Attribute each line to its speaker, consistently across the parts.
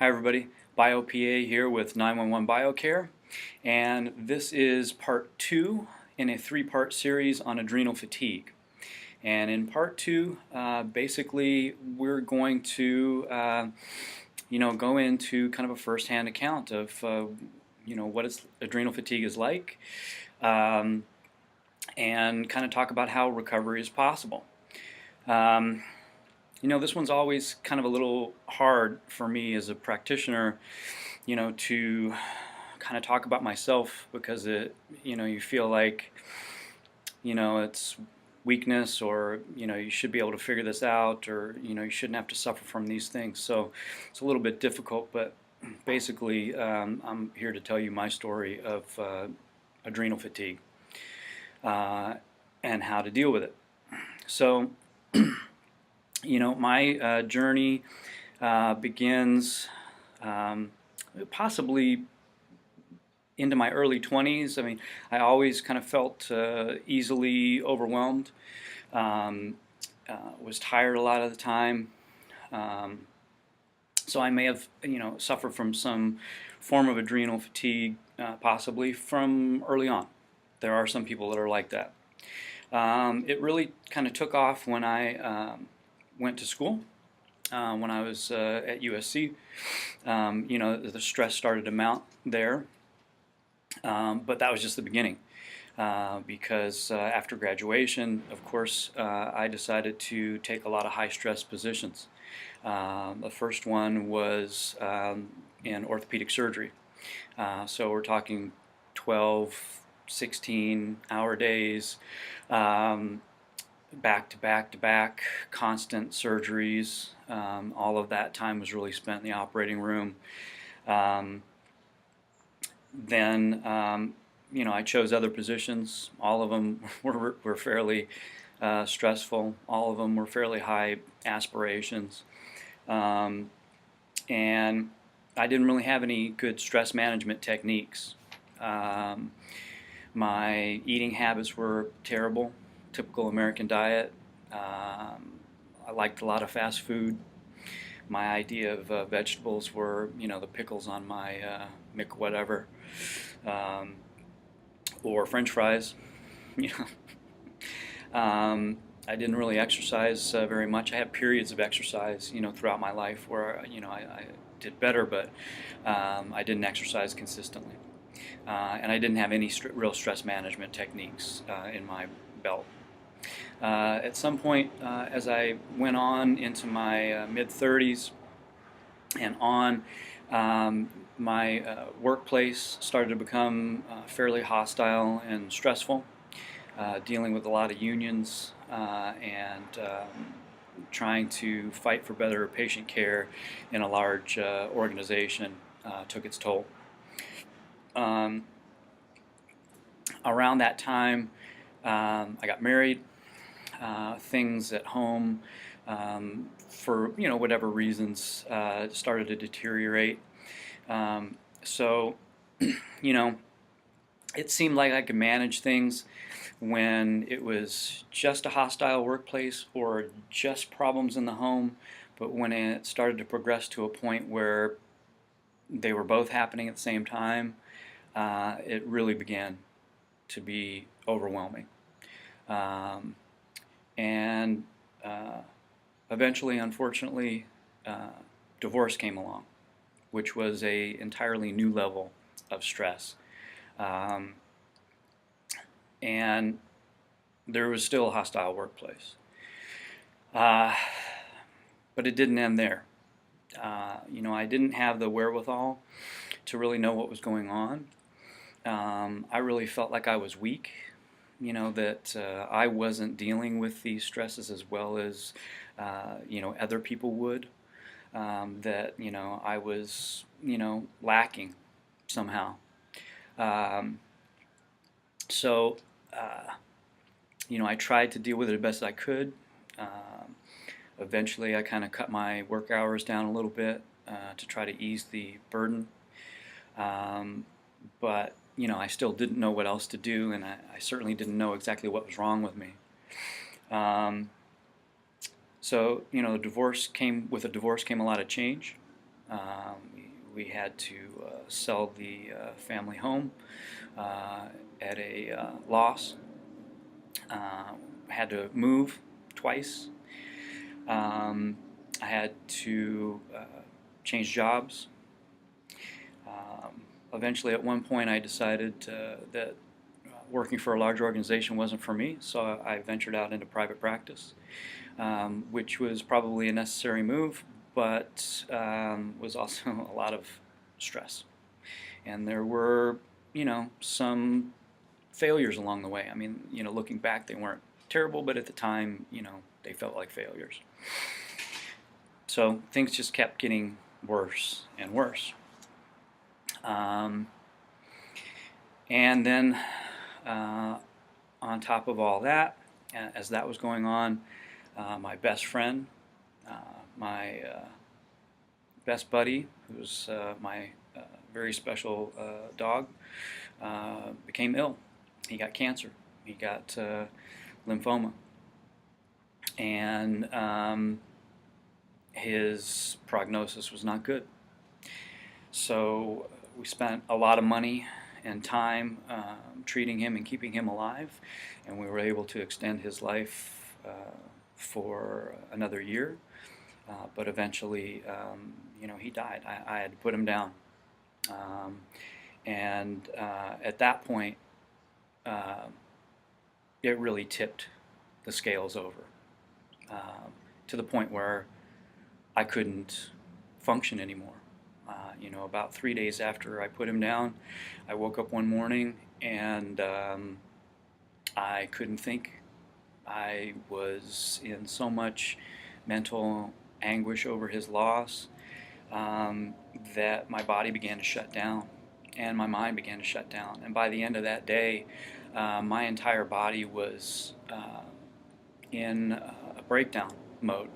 Speaker 1: Hi everybody, BioPA here with 911 BioCare, and this is part 2 in a 3-part series on adrenal fatigue. And in part 2, basically we're going to go into kind of a first-hand account of what adrenal fatigue is like, and kind of talk about how recovery is possible. This one's always kind of a little hard for me as a practitioner, to kind of talk about myself because you feel like, it's weakness, or, you should be able to figure this out, or, you shouldn't have to suffer from these things. So it's a little bit difficult, but basically I'm here to tell you my story of adrenal fatigue and how to deal with it. So my journey begins possibly into my early 20s. I mean, I always kind of felt easily overwhelmed, was tired a lot of the time. So I may have, suffered from some form of adrenal fatigue, possibly from early on. There are some people that are like that. It really kind of took off when I went to school. When I was at USC, the stress started to mount there, but that was just the beginning, because after graduation, of course, I decided to take a lot of high-stress positions. The first one was in orthopedic surgery, so we're talking 12, 16-hour days, back to back to back, constant surgeries. All of that time was really spent in the operating room. Then I chose other positions. All of them were fairly stressful. All of them were fairly high aspirations. And I didn't really have any good stress management techniques. My eating habits were terrible. Typical American diet. I liked a lot of fast food. My idea of vegetables were, the pickles on my Mick whatever, or French fries. I didn't really exercise very much. I had periods of exercise, throughout my life where, I did better, but I didn't exercise consistently. And I didn't have any real stress management techniques in my belt. At some point, as I went on into my mid-30s and on, my workplace started to become fairly hostile and stressful, dealing with a lot of unions and trying to fight for better patient care in a large organization took its toll. Around that time, I got married. Things at home, for whatever reasons, started to deteriorate. So it seemed like I could manage things when it was just a hostile workplace or just problems in the home, but when it started to progress to a point where they were both happening at the same time, it really began to be overwhelming. And eventually, unfortunately, divorce came along, which was a entirely new level of stress. And there was still a hostile workplace. But it didn't end there. I didn't have the wherewithal to really know what was going on. I really felt like I was weak. That I wasn't dealing with these stresses as well as, other people would, that, I was, lacking somehow. So, I tried to deal with it the best I could. Eventually, I kind of cut my work hours down a little bit to try to ease the burden. But I still didn't know what else to do, and I certainly didn't know exactly what was wrong with me. So, the divorce came a lot of change. We had to sell the family home at a loss. Had to move twice. I had to change jobs. Eventually, at one point, I decided that working for a large organization wasn't for me, so I ventured out into private practice, which was probably a necessary move, but was also a lot of stress. And there were, some failures along the way. I mean, looking back, they weren't terrible, but at the time, they felt like failures. So things just kept getting worse and worse. And then on top of all that, as that was going on, my best friend, my best buddy, who's my very special dog, became ill. He got cancer. He got lymphoma. And his prognosis was not good. So we spent a lot of money and time treating him and keeping him alive, and we were able to extend his life for another year. But eventually, he died. I had to put him down. And at that point, it really tipped the scales over to the point where I couldn't function anymore. About 3 days after I put him down, I woke up one morning and I couldn't think. I was in so much mental anguish over his loss that my body began to shut down and my mind began to shut down. And by the end of that day, my entire body was in a breakdown mode.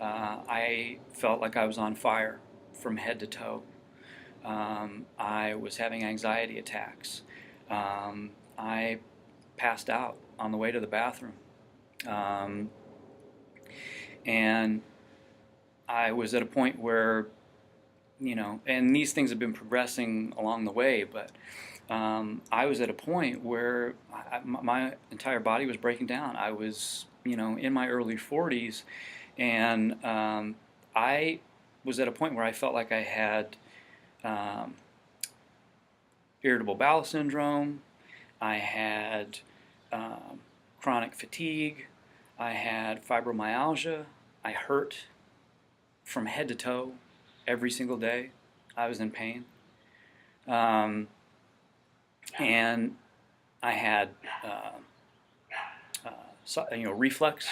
Speaker 1: I felt like I was on fire from head to toe. I was having anxiety attacks. I passed out on the way to the bathroom. And I was at a point where, and these things have been progressing along the way, but I was at a point where my entire body was breaking down. I was, in my early 40s, and I was at a point where I felt like I had irritable bowel syndrome. I had chronic fatigue. I had fibromyalgia. I hurt from head to toe every single day. I was in pain. And I had reflux,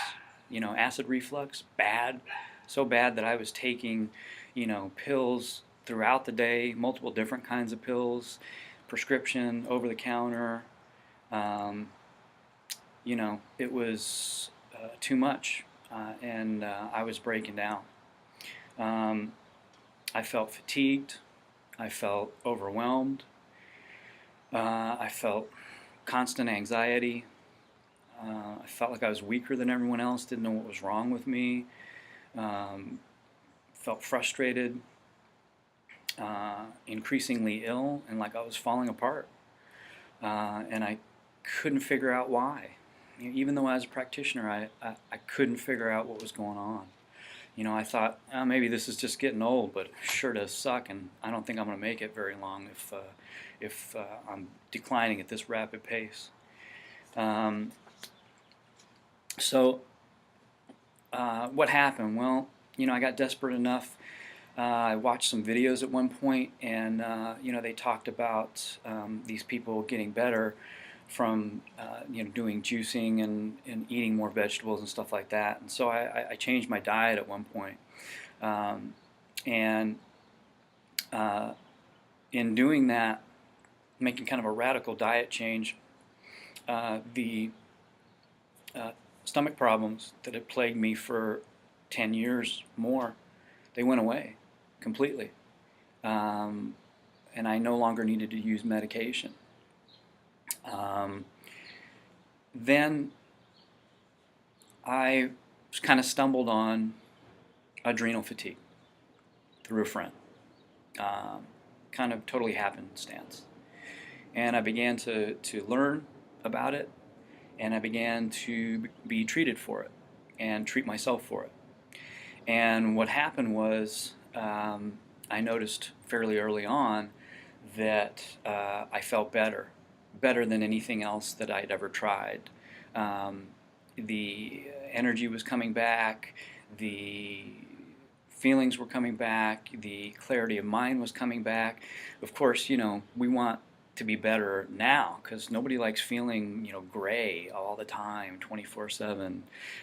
Speaker 1: acid reflux, bad, so bad that I was taking, pills throughout the day, multiple different kinds of pills, prescription, over the counter. It was too much, and I was breaking down. I felt fatigued. I felt overwhelmed. I felt constant anxiety. I felt like I was weaker than everyone else, didn't know what was wrong with me. Felt frustrated, increasingly ill, and like I was falling apart. And I couldn't figure out why. Even though I was a practitioner, I couldn't figure out what was going on. I thought, maybe this is just getting old, but it sure does suck, and I don't think I'm going to make it very long if I'm declining at this rapid pace. So what happened? Well, I got desperate enough. I watched some videos at one point, and they talked about these people getting better from doing juicing and eating more vegetables and stuff like that. And so I changed my diet at one point, and in doing that, making kind of a radical diet change, the stomach problems that had plagued me for 10 years more, they went away completely. And I no longer needed to use medication. Then I kind of stumbled on adrenal fatigue through a friend. kind of totally happenstance. And I began to learn about it, and I began to be treated for it and treat myself for it. And what happened was I noticed fairly early on that I felt better than anything else that I'd ever tried. Um, the energy was coming back, the feelings were coming back, the clarity of mind was coming back. Of course, we want to be better now because nobody likes feeling, gray all the time, 24/7.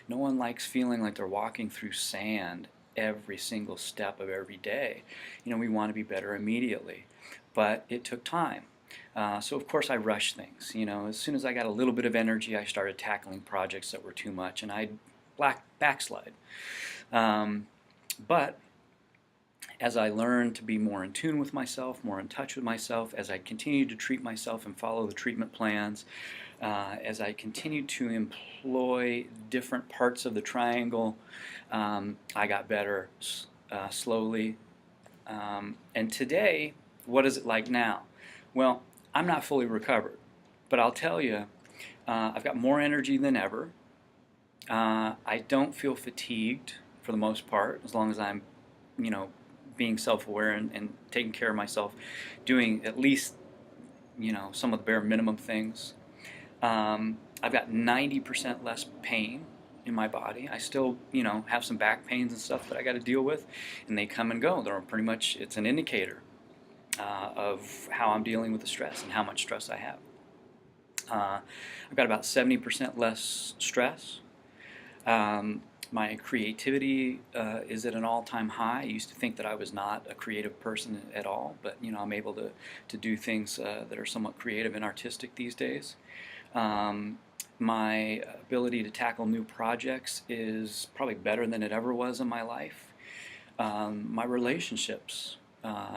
Speaker 1: No one likes feeling like they're walking through sand every single step of every day. We want to be better immediately, but it took time. So of course I rushed things. As soon as I got a little bit of energy, I started tackling projects that were too much, and I'd backslide. But as I learned to be more in tune with myself, more in touch with myself, as I continued to treat myself and follow the treatment plans, as I continued to employ different parts of the triangle, I got better slowly. And today, what is it like now? Well, I'm not fully recovered, but I'll tell you, I've got more energy than ever. I don't feel fatigued for the most part, as long as I'm, being self-aware and taking care of myself, doing at least, some of the bare minimum things. I've got 90% less pain in my body. I still, have some back pains and stuff that I got to deal with, and they come and go. They're pretty much, it's an indicator of how I'm dealing with the stress and how much stress I have. I've got about 70% less stress. My creativity is at an all-time high. I used to think that I was not a creative person at all, but I'm able to do things that are somewhat creative and artistic these days. My ability to tackle new projects is probably better than it ever was in my life. My relationships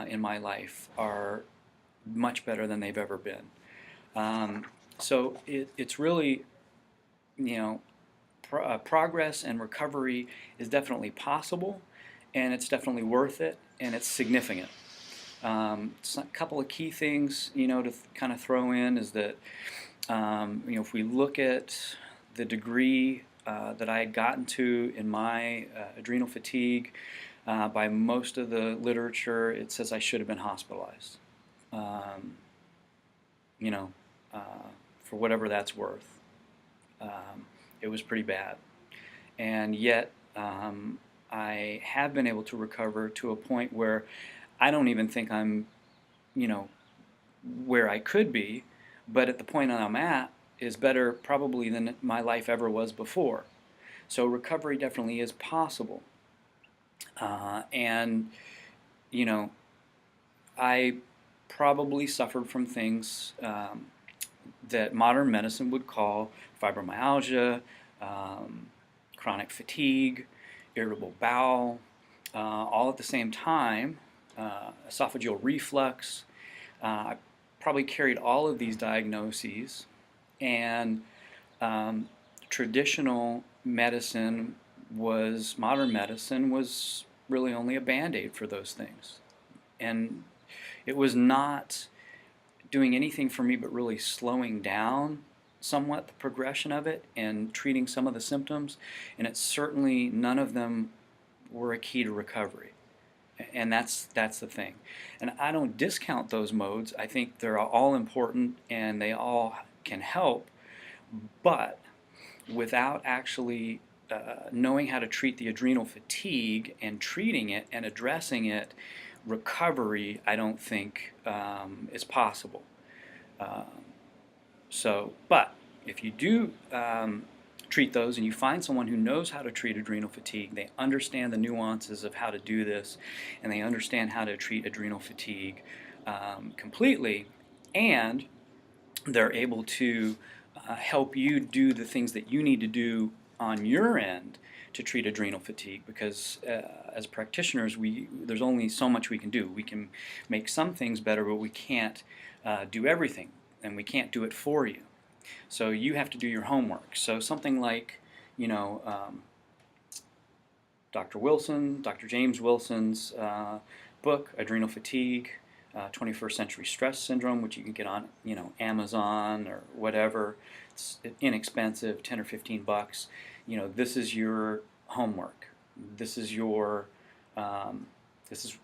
Speaker 1: in my life are much better than they've ever been. So it's really, progress and recovery is definitely possible, and it's definitely worth it, and it's significant. A couple of key things, to kind of throw in is that, if we look at the degree that I had gotten to in my adrenal fatigue, by most of the literature, it says I should have been hospitalized. You know, for whatever that's worth. It was pretty bad. And yet, I have been able to recover to a point where I don't even think I'm, where I could be, but at the point that I'm at is better probably than my life ever was before. So recovery definitely is possible. And, I probably suffered from things that modern medicine would call fibromyalgia, chronic fatigue, irritable bowel, all at the same time, esophageal reflux. I probably carried all of these diagnoses, and traditional medicine modern medicine was really only a band-aid for those things. And it was not doing anything for me but really slowing down somewhat the progression of it and treating some of the symptoms, and it's certainly none of them were a key to recovery. And that's the thing. And I don't discount those modes. I think they're all important and they all can help, but without actually knowing how to treat the adrenal fatigue and treating it and addressing it, recovery, I don't think, is possible. But if you do treat those and you find someone who knows how to treat adrenal fatigue, they understand the nuances of how to do this, and they understand how to treat adrenal fatigue completely, and they're able to help you do the things that you need to do on your end to treat adrenal fatigue, because as practitioners, there's only so much we can do. We can make some things better, but we can't do everything, and we can't do it for you. So you have to do your homework. So something like, Dr. James Wilson's book, Adrenal Fatigue, 21st Century Stress Syndrome, which you can get on, Amazon or whatever. It's inexpensive, 10 or 15 bucks. This is your homework. This is your, this is,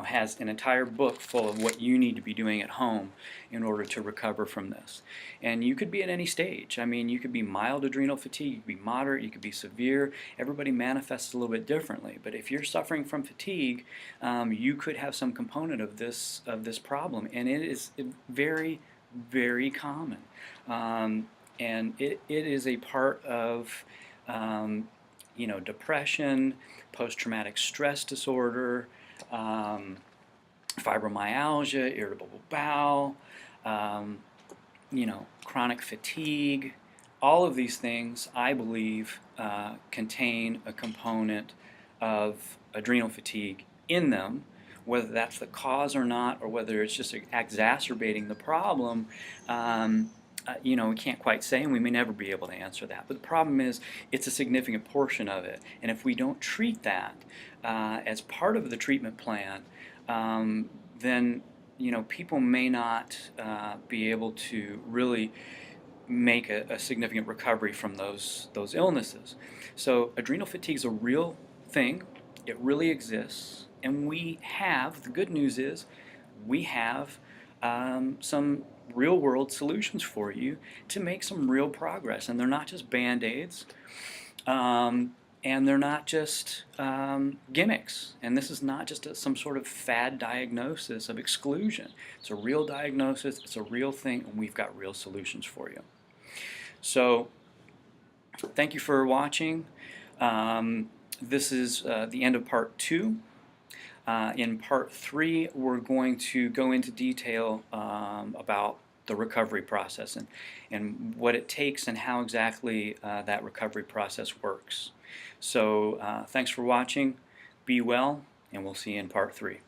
Speaker 1: has an entire book full of what you need to be doing at home in order to recover from this. And you could be at any stage. I mean, you could be mild adrenal fatigue, you could be moderate, you could be severe. Everybody manifests a little bit differently. But if you're suffering from fatigue, you could have some component of this problem, and it is very, very common. And it is a part of depression, post-traumatic stress disorder, fibromyalgia, irritable bowel, chronic fatigue. All of these things, I believe, contain a component of adrenal fatigue in them. Whether that's the cause or not, or whether it's just exacerbating the problem, we can't quite say, and we may never be able to answer that. But the problem is, it's a significant portion of it. And if we don't treat that as part of the treatment plan, then people may not be able to really make a significant recovery from those illnesses. So adrenal fatigue is a real thing. It really exists. And the good news is, we have some real-world solutions for you to make some real progress. And they're not just Band-Aids, and they're not just gimmicks. And this is not just some sort of fad diagnosis of exclusion. It's a real diagnosis, it's a real thing, and we've got real solutions for you. So, thank you for watching. This is the end of part 2. In part 3, we're going to go into detail about the recovery process and what it takes and how exactly that recovery process works. So thanks for watching, be well, and we'll see you in part 3.